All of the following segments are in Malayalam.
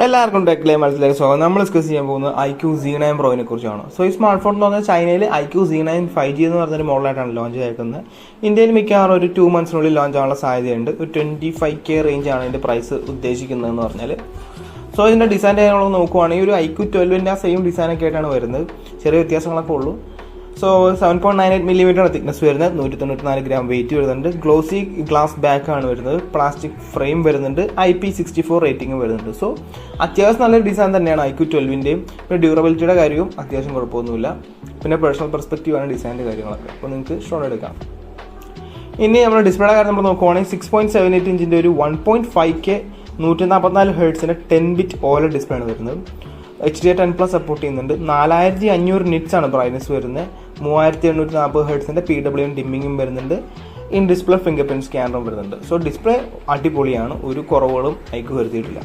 എല്ലാവർക്കും ടെക്ലേ മനസ്സിലാക്കി സ്വാഗതം. നമ്മൾ ഡിസ്കസ് ചെയ്യാൻ പോകുന്നത് IQ Z9 Proനെ കുറിച്ചാണ്. സോ ഈ സ്മാർട്ട് ഫോൺ എന്ന് പറഞ്ഞാൽ ചൈനയിൽ IQ Z9 5G എന്ന് പറഞ്ഞൊരു മോഡലായിട്ടാണ് ലോഞ്ച് ചെയ്തേക്കുന്നത്. ഇന്ത്യയിൽ മിക്കവാറും ഒരു 2 monthsനുള്ളിൽ ലോഞ്ച് ആവാനുള്ള സാധ്യതയുണ്ട്. ഒരു 25K റേഞ്ചാണ് ഇതിൻ്റെ പ്രൈസ് ഉദ്ദേശിക്കുന്നതെന്ന് പറഞ്ഞാൽ. സോ ഇതിൻ്റെ ഡിസൈൻ കാര്യങ്ങളൊക്കെ നോക്കുവാണെങ്കിൽ ഒരു IQ 12ൻ്റെ ആ സെയിം ഡിസൈനൊക്കെ ആയിട്ടാണ് വരുന്നത്. ചെറിയ വ്യത്യാസങ്ങളൊക്കെ ഉള്ളൂ. സോ 7.98mm തിക്നെസ് വരുന്നത്, 194 gram വെയിറ്റ് വരുന്നുണ്ട്. ഗ്ലോസി ഗ്ലാസ് ബാക്ക് ആണ് വരുന്നത്, പ്ലാസ്റ്റിക് ഫ്രെയിം വരുന്നുണ്ട്, IP64 റേറ്റിംഗ് വരുന്നുണ്ട്. സോ അത്യാവശ്യം നല്ലൊരു ഡിസൈൻ തന്നെയാണ് IQ 12ൻ്റെയും. പിന്നെ ഡ്യൂറബിലിറ്റിയുടെ കാര്യവും അത്യാവശ്യം കുഴപ്പമൊന്നുമില്ല. പിന്നെ പേഴ്സണൽ പെർസ്പെക്റ്റീവാണ് ഡിസൈൻ്റെ കാര്യങ്ങളൊക്കെ. അപ്പോൾ നിങ്ങൾക്ക് ഷോൺ എടുക്കാം. ഇനി നമ്മുടെ ഡിസ്പ്ലേയുടെ കാര്യം നമ്മൾ നോക്കുവാണെങ്കിൽ 6.78 ഇഞ്ചിൻ്റെ ഒരു 1.5K 144 ഹെർട്സിൻ്റെ 10-bit OLED ഡിസ്പ്ലേ ആണ് വരുന്നത്. HDR10+ സപ്പോർട്ട് ചെയ്യുന്നുണ്ട്. 4500 nits ആണ് ബ്രൈറ്റ്നസ് വരുന്നത്. 3840 ഹെർട്സിൻ്റെ PWM ഡിമ്മിങ്ങും വരുന്നുണ്ട്. ഇൻ ഡിസ്പ്ലേ ഫിംഗർ പ്രിൻറ്റ് സ്കാനറും വരുന്നുണ്ട്. സോ ഡിസ്പ്ലേ അടിപൊളിയാണ്, ഒരു കുറവുകളും അതിക്ക് വരുത്തിയിട്ടില്ല.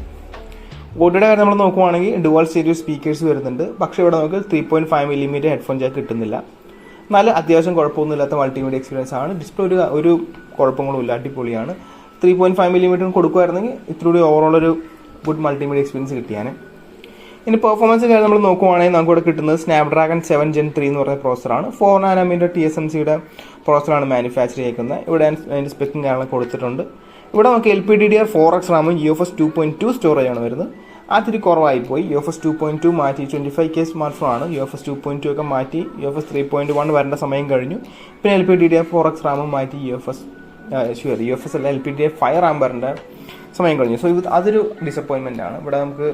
ഓഡിയോയുടെ കാര്യം നമ്മൾ നോക്കുവാണെങ്കിൽ ഡുവൽ സ്റ്റീരിയോ സ്പീക്കേഴ്സ് വരുന്നുണ്ട്. പക്ഷേ ഇവിടെ നമുക്ക് 3.5mm ഹെഡ്ഫോൺ ജാക്ക് കിട്ടുന്നില്ല. നല്ല അത്യാവശ്യം കുഴപ്പമൊന്നുമില്ലാത്ത മൾട്ടിമീഡിയ എക്സ്പീരിയൻസ് ആണ്. ഡിസ്പ്ലേ ഒരു കുഴപ്പങ്ങളും ഇല്ല, അടിപൊളിയാണ്. 3.5mm കൊടുക്കുമായിരുന്നെങ്കിൽ ഇത്തിരി ഓവറോൾ ഒരു ഗുഡ് മൾട്ടിമീഡിയ എക്സ്പീരിയൻസ് കിട്ടിയാണ്. ഇനി പെർഫോമൻസ് കാര്യം നമ്മൾ നോക്കുവാണെങ്കിൽ നമുക്ക് ഇവിടെ കിട്ടുന്നത് Snapdragon 7 Gen 3 എന്ന് പറയുന്ന പ്രോസറാണ്. 4nm TSMCയുടെ പ്രോസറാണ് manufacture ചെയ്യിക്കുന്നത്. ഇവിടെ അതിൻ്റെ സ്പെക്കും കാര്യങ്ങളും കൊടുത്തിട്ടുണ്ട്. ഇവിടെ നമുക്ക് LPDDR4X റാമും UFS 2.2 സ്റ്റോറേജ് ആണ് വരുന്നത്. അതിരി കുറവായിപ്പോയി. UFS 2.2 മാറ്റി 25K സ്മാർട്ട് ഫോൺ ആണ്. UFS 2.2 ഒക്കെ മാറ്റി UFS 3.1 വരേണ്ട സമയം കഴിഞ്ഞു. പിന്നെ LPDDR4X റാമും മാറ്റി UFS അല്ല LPDDR5 റാം വരേണ്ട സമയം കഴിഞ്ഞു. സോ അതൊരു ഡിസപ്പോയിൻമെൻ്റ് ആണ്. ഇവിടെ നമുക്ക്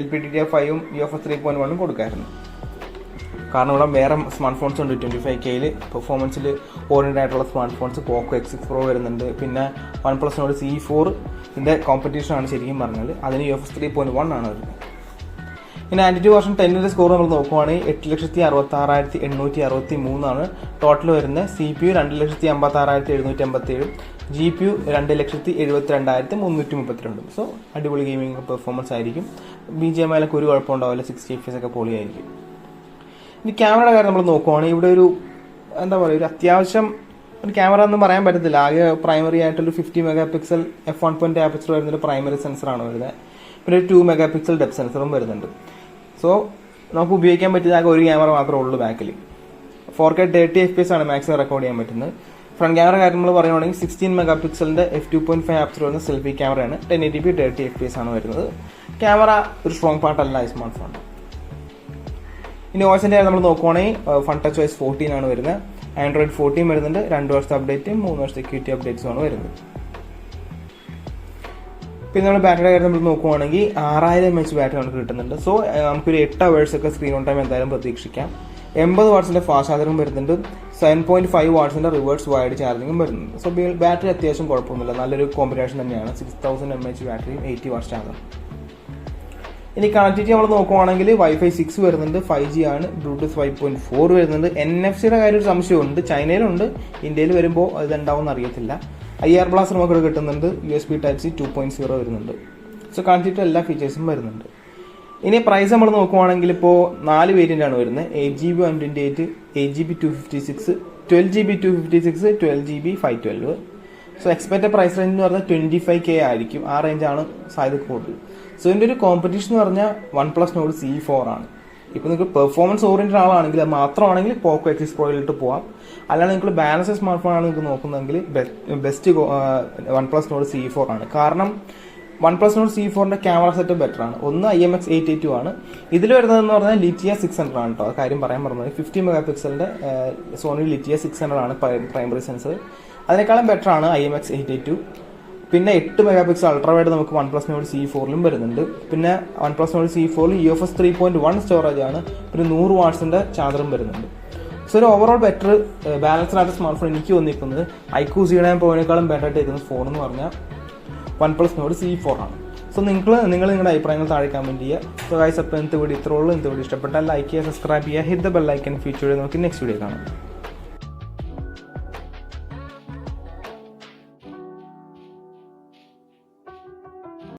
LPDDR5ഉം UFS 3.1ഉം കൊടുക്കാമായിരുന്നു. കാരണം ഇവിടെ വേറെ സ്മാർട്ട് ഫോൺസ് ഉണ്ട് 25Kയിൽ പെർഫോമൻസിൽ ഓറിയൻറ്റഡ് ആയിട്ടുള്ള സ്മാർട്ട് ഫോൺസ്. പോക്കോ X6 Pro വരുന്നുണ്ട്. പിന്നെ OnePlus Nord C4 ഇതിൻ്റെ കോമ്പറ്റീഷനാണ് ശരിക്കും പറഞ്ഞാൽ. അതിന് UFS 3.1 ആണ് വരുന്നത്. ഇനി ആൻഡ്രോയിഡ് വേർഷൻ 10ൻ്റെ സ്കോർ നമ്മൾ നോക്കുവാണെങ്കിൽ 8,66,863 ആണ് ടോട്ടൽ വരുന്നത്. CPU 2,56,787, GPU 2,72,332. സോ അടിപൊളി ഗെയിമിംഗ് പെർഫോമൻസ് ആയിരിക്കും. BGMI-ലൊക്കെ ഒരു കുഴപ്പമുണ്ടാവില്ല. 60 FPS ഒക്കെ പൊളിയായിരിക്കും. ഇനി ക്യാമറയുടെ കാര്യം നമ്മൾ നോക്കുവാണെങ്കിൽ ഇവിടെ ഒരു എന്താ പറയുക, ഒരു അത്യാവശ്യം ഒരു ക്യാമറ ഒന്നും പറയാൻ പറ്റത്തില്ല. ആകെ പ്രൈമറി ആയിട്ടൊരു 50 MP f1.2 ആപ്പച്ചർ വരുന്നൊരു പ്രൈമറി സെൻസറാണ് വരുന്നത്. പിന്നെ ഒരു 2 MP ഡെപ്ത് സെൻസറും വരുന്നുണ്ട്. സോ നമുക്ക് ഉപയോഗിക്കാൻ പറ്റിയത് ആകെ ഒരു ക്യാമറ മാത്രമേ ഉള്ളൂ ബാക്കിൽ. 4K 30 FPS ആണ് മാക്സിമം റെക്കോർഡ് ചെയ്യാൻ പറ്റുന്നത്. ഫ്രണ്ട് ക്യാമറ കാര്യം നമ്മൾ പറയുകയാണെങ്കിൽ 16 MP f2.5 ആപ്പച്ചർ വരുന്ന സെൽഫി ക്യാമറയാണ്. 1080p 30 FPS ആണ് വരുന്നത്. ക്യാമറ ഒരു സ്ട്രോങ് പാർട്ടല്ല ഈ സ്മാർട്ട് ഫോൺ. ഇനി OSൻ്റെ കാര്യം നമ്മൾ നോക്കുവാണെങ്കിൽ FunTouch OS 14 ആണ് വരുന്നത്. Android 14 വരുന്നുണ്ട്. 2 വർഷത്തെ അപ്ഡേറ്റും 3 വർഷത്തെ സെക്യൂരിറ്റി അപ്ഡേറ്റ്സും ആണ് വരുന്നത്. പിന്നെ നമ്മൾ ബാറ്ററിയുടെ കാര്യം നമ്മൾ നോക്കുവാണെങ്കിൽ 6000 mAh ബാറ്ററി നമുക്ക് കിട്ടുന്നുണ്ട്. സോ നമുക്കൊരു 8 hours ഒക്കെ സ്ക്രീൻ ഓൺ ടൈം എന്തായാലും പ്രതീക്ഷിക്കാം. 80 വാട്ട്സിൻ്റെ ഫാസ്റ്റ് ചാർജറും വരുന്നുണ്ട്. 7.5 വാട്ട്സിൻ്റെ റിവേഴ്സ് വയർഡ് ചാർജിങ്ങും വരുന്നുണ്ട്. സോ ബാറ്ററി അത്യാവശ്യം കുഴപ്പമൊന്നുമില്ല, നല്ലൊരു കോമ്പിനേഷൻ തന്നെയാണ്. 6000 mAh ബാറ്ററിയും 80 വാട്ട്സ് ചാർജറും. ഇനി കണക്ടിവിറ്റി നമ്മൾ നോക്കുവാണെങ്കിൽ Wi-Fi 6 വരുന്നുണ്ട്. 5G ആണ്. Bluetooth 5.4 വരുന്നുണ്ട്. NFC-യുടെ കാര്യം ഒരു സംശയമുണ്ട്. ചൈനയിലുണ്ട്, ഇന്ത്യയിൽ വരുമ്പോൾ ഇതുണ്ടാവും അറിയത്തില്ല. IR ബ്ലാസ്റ്റർ നമുക്ക് ഇവിടെ കിട്ടുന്നുണ്ട്. USB Type-C 2.0 വരുന്നുണ്ട്. സോ കണക്ടിവിറ്റി എല്ലാ ഫീച്ചേഴ്സും വരുന്നുണ്ട്. ഇനി പ്രൈസ് നമ്മൾ നോക്കുവാണെങ്കിൽ ഇപ്പോൾ 4 വേരിയൻ്റ് ആണ് വരുന്നത്. 8GB 128, 8GB 256, 12GB 256, 12GB 512. So expected price range എന്ന് പറഞ്ഞാൽ 25K ആയിരിക്കും. ആ റേഞ്ചാണ് സാധ്യത കൂടുതൽ. സോ ഇതിൻ്റെ ഒരു കോമ്പറ്റീഷൻ എന്ന് പറഞ്ഞാൽ OnePlus Nord C4 ആണ്. ഇപ്പോൾ നിങ്ങൾക്ക് പെർഫോമൻസ് ഓറിയൻറ്റഡ് ആളാണെങ്കിൽ അത് മാത്രമാണെങ്കിൽ പോക്കോ X6 Proയിലിട്ട് പോകാം. അല്ലാതെ നിങ്ങൾ ബാലൻസ് സ്മാർട്ട് ഫോൺ ആണ് നിങ്ങൾക്ക് നോക്കുന്നതെങ്കിൽ ബെസ്റ്റ് OnePlus Nord C4 ആണ്. കാരണം OnePlus Nord C4ൻ്റെ ക്യാമറ സെറ്റ് ബെറ്റർ ആണ്. ഒന്ന് IMX882 ആണ്. ഇതിൽ വരുന്നതെന്ന് പറഞ്ഞാൽ Litia 600 ആണ് കേട്ടോ. കാര്യം പറയാൻ പറഞ്ഞത് 50 MP സോണി Litia 600 ആണ് പ്രൈമറി സെൻസർ. അതിനേക്കാളും ബെറ്റർ ആണ് IMX882. പിന്നെ 8 MP അൾട്രാവൈഡ് നമുക്ക് OnePlus Nord C4ലും വരുന്നുണ്ട്. പിന്നെ OnePlus Nord C4ൽ UFS 3.1 സ്റ്റോറേജ് ആണ്. പിന്നെ 100 വാട്ട്സിൻ്റെ ചാർജറും വരുന്നുണ്ട്. സോ ഒരു ഓവറോൾ ബെറ്റർ ബാലൻസ്ഡ് ആയിട്ട് സ്മാർട്ട് ഫോൺ എനിക്ക് തോന്നിയിരിക്കുന്നത് IQ Z9 Proനേക്കാളും ബെറ്റർ ആയിട്ട് ഇരിക്കുന്ന ഫോൺ എന്ന് പറഞ്ഞാൽ OnePlus Nord C4 ആണ്. സോ നിങ്ങൾ നിങ്ങളുടെ അഭിപ്രായങ്ങൾ താഴെ കമൻറ്റ് ചെയ്യുക. സോ ഗൈസ്, അപ്പോൾ ഇന്നത്തെ വീഡിയോ ഇത്രയുള്ളൂ. ഇന്നത്തെ വീഡിയോ ഇഷ്ടപ്പെട്ടാൽ ലൈക്ക് ചെയ്യുക, സബ്സ്ക്രൈബ് ചെയ്യുക, ഹിറ്റ് ദ ബെൽ ഐക്കൺ. ഫ്യൂച്ചറിൽ നമുക്ക് നെക്സ്റ്റ് വീഡിയോ കാണാം.